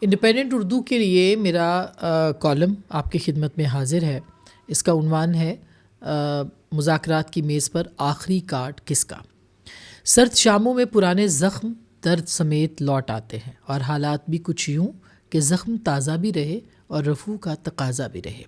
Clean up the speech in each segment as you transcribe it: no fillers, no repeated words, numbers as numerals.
Independent Urdu کے لیے میرا کالم آپ کی خدمت میں حاضر ہے۔ اس کا عنوان ہے مذاکرات کی میز پر آخری کارڈ کس کا۔ سرد شاموں میں پرانے زخم درد سمیت لوٹ آتے ہیں، اور حالات بھی کچھ یوں کہ زخم تازہ بھی رہے اور رفو کا تقاضا بھی رہے۔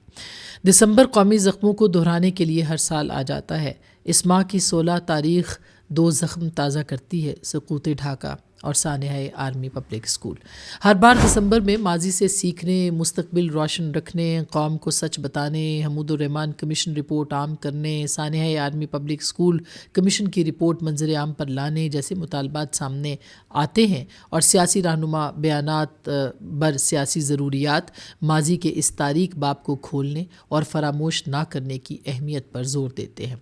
دسمبر قومی زخموں کو دہرانے کے لیے ہر سال آ جاتا ہے۔ اس ماہ کی 16 تاریخ 2 زخم تازہ کرتی ہے: سقوط ڈھاکہ اور سانحۂ آرمی پبلک اسکول۔ ہر بار دسمبر میں ماضی سے سیکھنے، مستقبل روشن رکھنے، قوم کو سچ بتانے، حمود الرحمن کمیشن رپورٹ عام کرنے، سانحۂ آرمی پبلک اسکول کمیشن کی رپورٹ منظر عام پر لانے جیسے مطالبات سامنے آتے ہیں، اور سیاسی رہنما بیانات بر سیاسی ضروریات ماضی کے اس تاریک باب کو کھولنے اور فراموش نہ کرنے کی اہمیت پر زور دیتے ہیں۔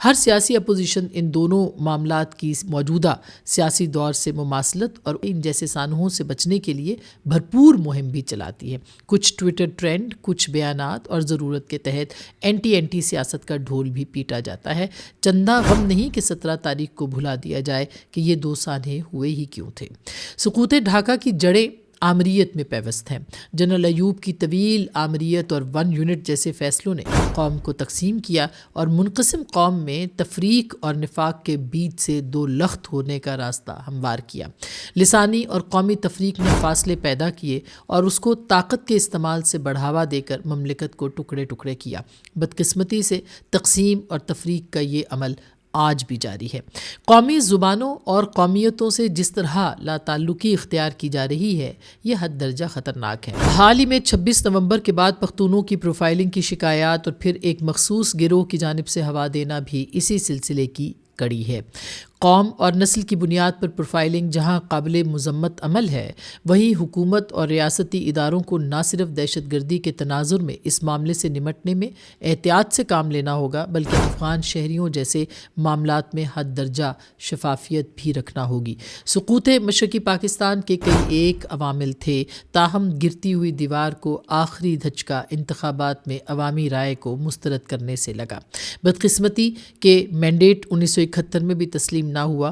ہر سیاسی اپوزیشن ان دونوں معاملات کی موجودہ سیاسی دور سے مماثلت اور ان جیسے سانحوں سے بچنے کے لیے بھرپور مہم بھی چلاتی ہے۔ کچھ ٹویٹر ٹرینڈ، کچھ بیانات اور ضرورت کے تحت اینٹی سیاست کا ڈھول بھی پیٹا جاتا ہے۔ چندہ غم نہیں کہ 17 تاریخ کو بھلا دیا جائے کہ یہ 2 سانحے ہوئے ہی کیوں تھے۔ سقوط ڈھاکہ کی جڑیں آمریت میں پیوست ہیں۔ جنرل ایوب کی طویل آمریت اور 1 یونٹ جیسے فیصلوں نے قوم کو تقسیم کیا اور منقسم قوم میں تفریق اور نفاق کے بیچ سے 2 لخت ہونے کا راستہ ہموار کیا۔ لسانی اور قومی تفریق نے فاصلے پیدا کیے اور اس کو طاقت کے استعمال سے بڑھاوا دے کر مملکت کو ٹکڑے ٹکڑے کیا۔ بدقسمتی سے تقسیم اور تفریق کا یہ عمل آج بھی جاری ہے۔ قومی زبانوں اور قومیتوں سے جس طرح لا تعلقی اختیار کی جا رہی ہے، یہ حد درجہ خطرناک ہے۔ حال ہی میں 26 نومبر کے بعد پختونوں کی پروفائلنگ کی شکایات اور پھر ایک مخصوص گروہ کی جانب سے ہوا دینا بھی اسی سلسلے کی کڑی ہے۔ قوم اور نسل کی بنیاد پر پروفائلنگ جہاں قابل مذمت عمل ہے، وہیں حکومت اور ریاستی اداروں کو نہ صرف دہشت گردی کے تناظر میں اس معاملے سے نمٹنے میں احتیاط سے کام لینا ہوگا، بلکہ افغان شہریوں جیسے معاملات میں حد درجہ شفافیت بھی رکھنا ہوگی۔ سقوط مشرقی پاکستان کے کئی ایک عوامل تھے، تاہم گرتی ہوئی دیوار کو آخری دھچکا انتخابات میں عوامی رائے کو مسترد کرنے سے لگا۔ بدقسمتی کہ مینڈیٹ 1971 میں بھی تسلیم نہ ہوا،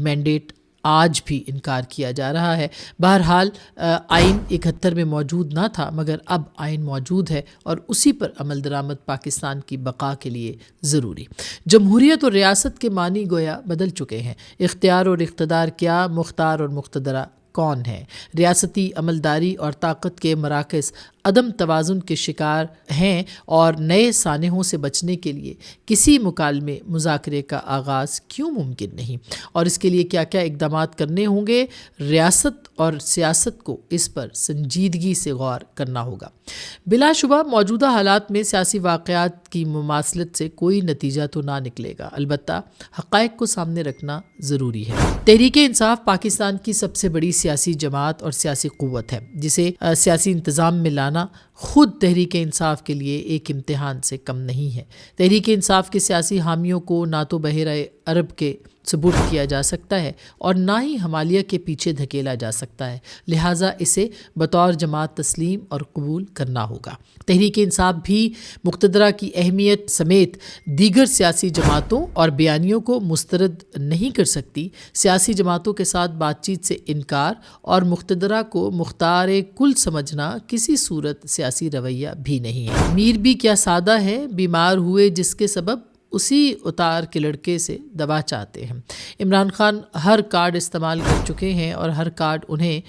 مینڈیٹ آج بھی انکار کیا جا رہا ہے۔ بہرحال آئین 71 میں موجود نہ تھا، مگر اب آئین موجود ہے اور اسی پر عمل درآمد پاکستان کی بقا کے لیے ضروری۔ جمہوریت اور ریاست کے معنی گویا بدل چکے ہیں۔ اختیار اور اقتدار کیا، مختار اور مقتدرہ کون ہے؟ ریاستی عملداری اور طاقت کے مراکز عدم توازن کے شکار ہیں، اور نئے سانحوں سے بچنے کے لیے کسی مکالمے مذاکرے کا آغاز کیوں ممکن نہیں، اور اس کے لیے کیا کیا اقدامات کرنے ہوں گے؟ ریاست اور سیاست کو اس پر سنجیدگی سے غور کرنا ہوگا۔ بلا شبہ موجودہ حالات میں سیاسی واقعات کی مماثلت سے کوئی نتیجہ تو نہ نکلے گا، البتہ حقائق کو سامنے رکھنا ضروری ہے۔ تحریک انصاف پاکستان کی سب سے بڑی سیاسی جماعت اور سیاسی قوت ہے، جسے سیاسی انتظام میں لانا خود تحریک انصاف کے لیے ایک امتحان سے کم نہیں ہے۔ تحریک انصاف کے سیاسی حامیوں کو نہ تو بحیرہ عرب کے سپرد کیا جا سکتا ہے اور نہ ہی ہمالیہ کے پیچھے دھکیلا جا سکتا ہے، لہٰذا اسے بطور جماعت تسلیم اور قبول کرنا ہوگا۔ تحریک انصاف بھی مقتدرہ کی اہمیت سمیت دیگر سیاسی جماعتوں اور بیانیوں کو مسترد نہیں کر سکتی۔ سیاسی جماعتوں کے ساتھ بات چیت سے انکار اور مقتدرہ کو مختار کل سمجھنا کسی صورت سیاسی رویہ بھی نہیں ہے۔ میر بھی کیا سادہ ہے، بیمار ہوئے جس کے سبب اسی اتار کے لڑکے سے دوا چاہتے ہیں۔ عمران خان ہر کارڈ استعمال کر چکے ہیں اور ہر کارڈ انہیں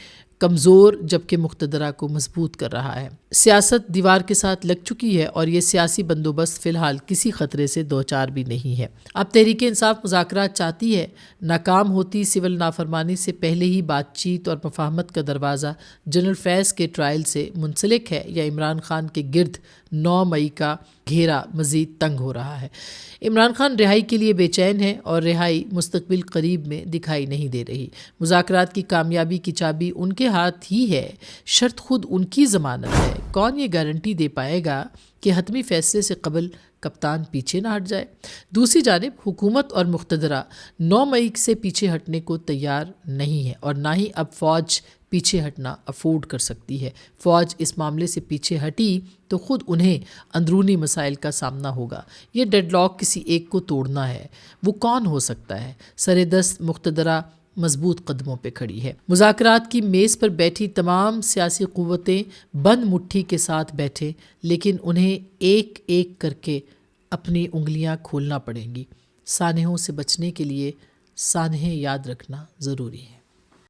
کمزور جبکہ مقتدرہ کو مضبوط کر رہا ہے۔ سیاست دیوار کے ساتھ لگ چکی ہے اور یہ سیاسی بندوبست فی الحال کسی خطرے سے دوچار بھی نہیں ہے۔ اب تحریک انصاف مذاکرات چاہتی ہے، ناکام ہوتی سول نافرمانی سے پہلے ہی بات چیت اور مفاہمت کا دروازہ جنرل فیض کے ٹرائل سے منسلک ہے، یا عمران خان کے گرد 9 مئی کا گھیرا مزید تنگ ہو رہا ہے۔ عمران خان رہائی کے لیے بے چین ہے اور رہائی مستقبل قریب میں دکھائی نہیں دے رہی۔ مذاکرات کی کامیابی کی چابی ان کے ہاتھ ہی ہے، شرط خود ان کی ضمانت ہے۔ کون یہ گارنٹی دے پائے گا کہ حتمی فیصلے سے قبل کپتان پیچھے نہ ہٹ جائے؟ دوسری جانب حکومت اور مقتدرہ 9 مئی سے پیچھے ہٹنے کو تیار نہیں ہے، اور نہ ہی اب فوج پیچھے ہٹنا افورڈ کر سکتی ہے۔ فوج اس معاملے سے پیچھے ہٹی تو خود انہیں اندرونی مسائل کا سامنا ہوگا۔ یہ ڈیڈ لاک کسی ایک کو توڑنا ہے، وہ کون ہو سکتا ہے؟ سر دست مقتدرہ مضبوط قدموں پہ کھڑی ہے۔ مذاکرات کی میز پر بیٹھی تمام سیاسی قوتیں بند مٹھی کے ساتھ بیٹھے، لیکن انہیں ایک ایک کر کے اپنی انگلیاں کھولنا پڑیں گی۔ سانحوں سے بچنے کے لیے سانحے یاد رکھنا ضروری ہے۔